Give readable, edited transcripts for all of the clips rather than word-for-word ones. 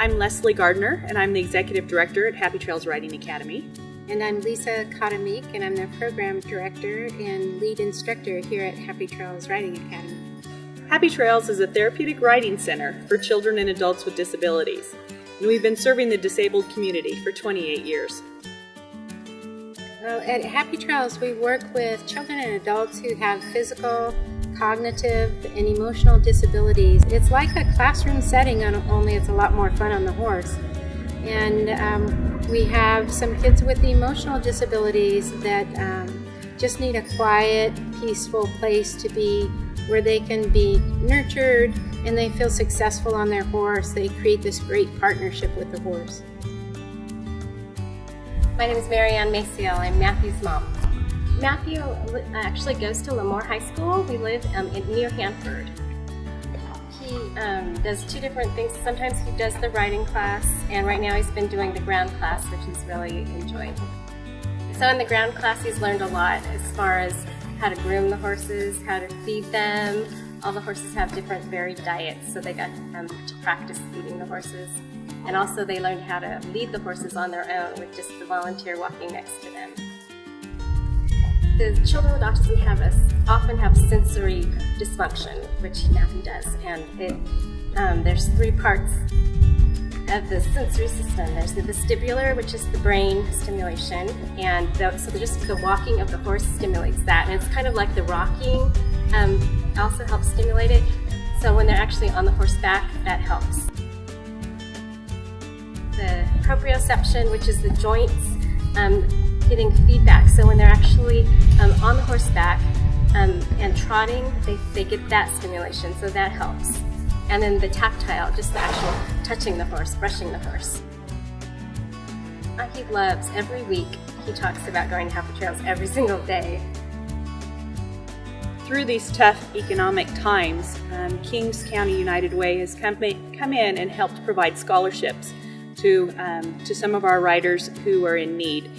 I'm Leslie Gardner, and I'm the Executive Director at Happy Trails Riding Academy. And I'm Lisa Katamik, and I'm the Program Director and Lead Instructor here at Happy Trails Riding Academy. Happy Trails is a therapeutic riding center for children and adults with disabilities, and we've been serving the disabled community for 28 years. Well, at Happy Trails, we work with children and adults who have physical, cognitive, and emotional disabilities. It's like a classroom setting, only it's a lot more fun on the horse. And we have some kids with emotional disabilities that just need a quiet, peaceful place to be, where they can be nurtured and they feel successful on their horse. They create this great partnership with the horse. My name is Marianne Maciel. I'm Matthew's mom. Matthew actually goes to Lemoore High School. We live near Hanford. He does two different things. Sometimes he does the riding class, and right now he's been doing the ground class, which he's really enjoyed. So in the ground class, he's learned a lot as far as how to groom the horses, how to feed them. All the horses have different varied diets, so they got to practice feeding the horses. And also they learned how to lead the horses on their own with just the volunteer walking next to them. The children with autism often have sensory dysfunction, which Matthew does, and there's three parts of the sensory system. There's the vestibular, which is the brain stimulation, and so just the walking of the horse stimulates that, and it's kind of like the rocking also helps stimulate it. So when they're actually on the horseback, that helps. The proprioception, which is the joints, getting feedback. So when they're actually on the horseback and trotting, they get that stimulation, so that helps. And then the tactile, just the actual touching the horse, brushing the horse. He loves, every week, he talks about going to Happy Trails every single day. Through these tough economic times, Kings County United Way has come in and helped provide scholarships to some of our riders who are in need.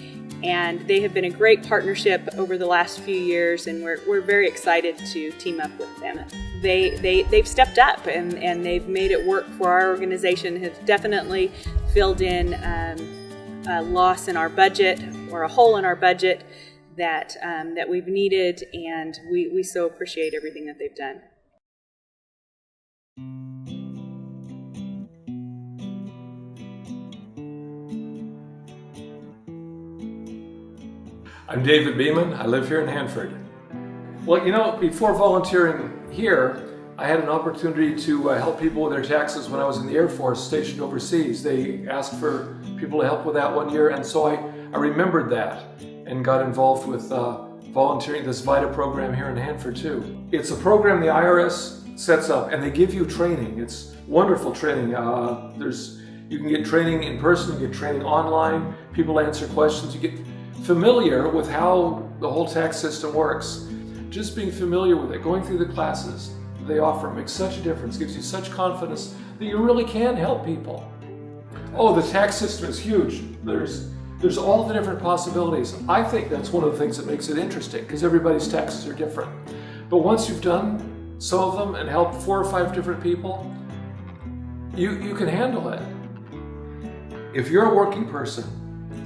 And they have been a great partnership over the last few years, and we're very excited to team up with them. They've stepped up and they've made it work for our organization, has definitely filled in a loss in our budget, or a hole in our budget that we've needed, and we so appreciate everything that they've done. I'm David Beeman. I live here in Hanford. Well, before volunteering here, I had an opportunity to help people with their taxes when I was in the Air Force stationed overseas. They asked for people to help with that one year, and so I remembered that and got involved with volunteering this VITA program here in Hanford too. It's a program the IRS sets up, and they give you training. It's wonderful training. You can get training in person, you get training online, people answer questions, you get familiar with how the whole tax system works. Just being familiar with it, going through the classes they offer makes such a difference, gives you such confidence that you really can help people. Oh, the tax system is huge. There's all the different possibilities. I think that's one of the things that makes it interesting, because everybody's taxes are different. But once you've done some of them and helped 4 or 5 different people, you can handle it. If you're a working person,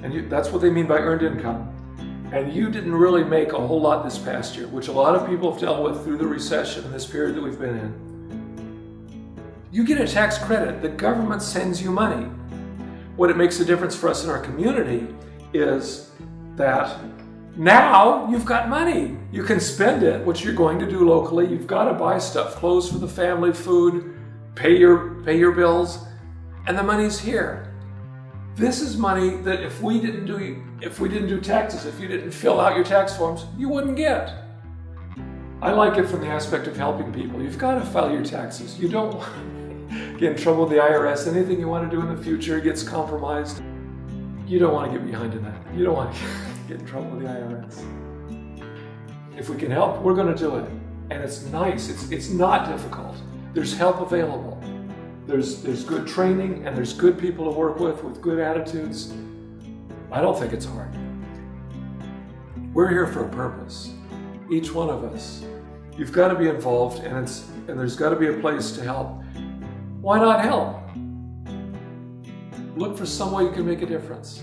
and that's what they mean by earned income, and you didn't really make a whole lot this past year, which a lot of people have dealt with through the recession and this period that we've been in, you get a tax credit. The government sends you money. What it makes a difference for us in our community is that now you've got money. You can spend it, which you're going to do locally. You've got to buy stuff, clothes for the family, food, pay your bills, and the money's here. This is money that if we didn't do taxes, if you didn't fill out your tax forms, you wouldn't get. I like it from the aspect of helping people. You've got to file your taxes. You don't want to get in trouble with the IRS. Anything you want to do in the future gets compromised. You don't want to get behind in that. You don't want to get in trouble with the IRS. If we can help, we're going to do it. And it's nice. It's not difficult. There's help available. There's good training, and there's good people to work with good attitudes. I don't think it's hard. We're here for a purpose. Each one of us. You've got to be involved, and there's got to be a place to help. Why not help? look for some way you can make a difference.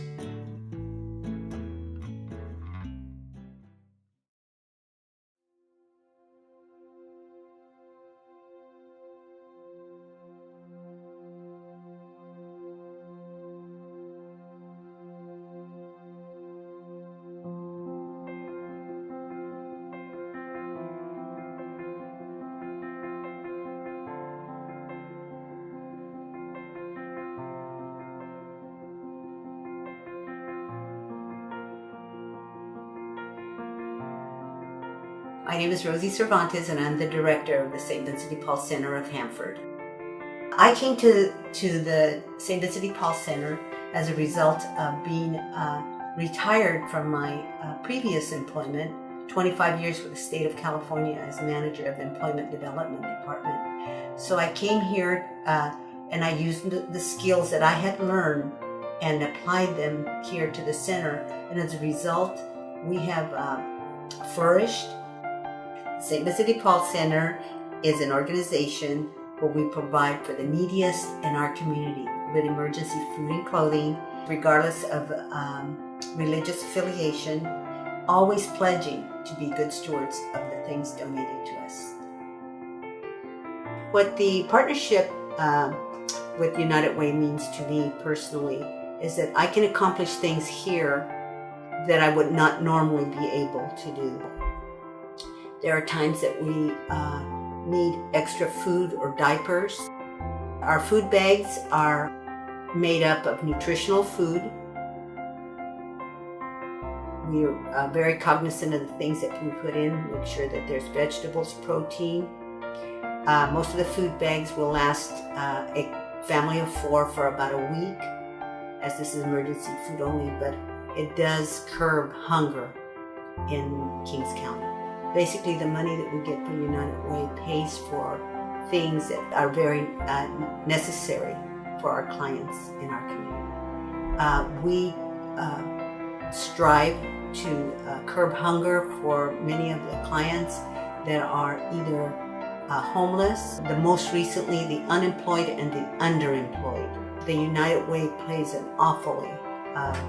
My name is Rosie Cervantes, and I'm the director of the St. Vincent de Paul Center of Hanford. I came to the St. Vincent de Paul Center as a result of being retired from my previous employment, 25 years with the state of California as manager of the Employment Development Department. So I came here and I used the skills that I had learned and applied them here to the center. And as a result, we have flourished. St. Vincent de Paul Center is an organization where we provide for the neediest in our community with emergency food and clothing, regardless of religious affiliation, always pledging to be good stewards of the things donated to us. What the partnership with United Way means to me personally is that I can accomplish things here that I would not normally be able to do. There are times that we need extra food or diapers. Our food bags are made up of nutritional food. We are very cognizant of the things that we put in, make sure that there's vegetables, protein. Most of the food bags will last a family of 4 for about a week, as this is emergency food only, but it does curb hunger in Kings County. Basically, the money that we get from United Way pays for things that are very necessary for our clients in our community. We strive to curb hunger for many of the clients that are either homeless, the most recently the unemployed and the underemployed. The United Way plays an awfully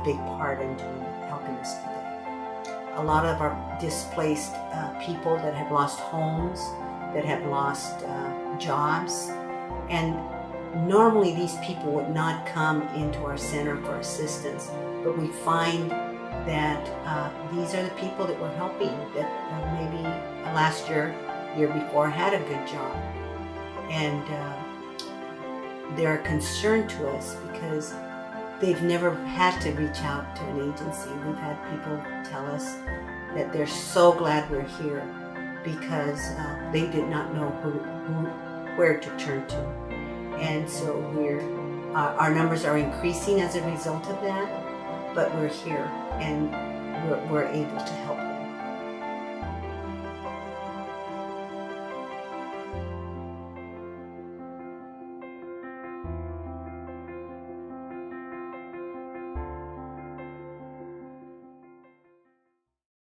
big part in helping us today. A lot of our displaced people that have lost homes, that have lost jobs, and normally these people would not come into our center for assistance, but we find that these are the people that we're helping that maybe last year before had a good job, and they're concerned to us because they've never had to reach out to an agency. We've had people tell us that they're so glad we're here because they did not know where to turn to. And so our numbers are increasing as a result of that, but we're here and we're able to help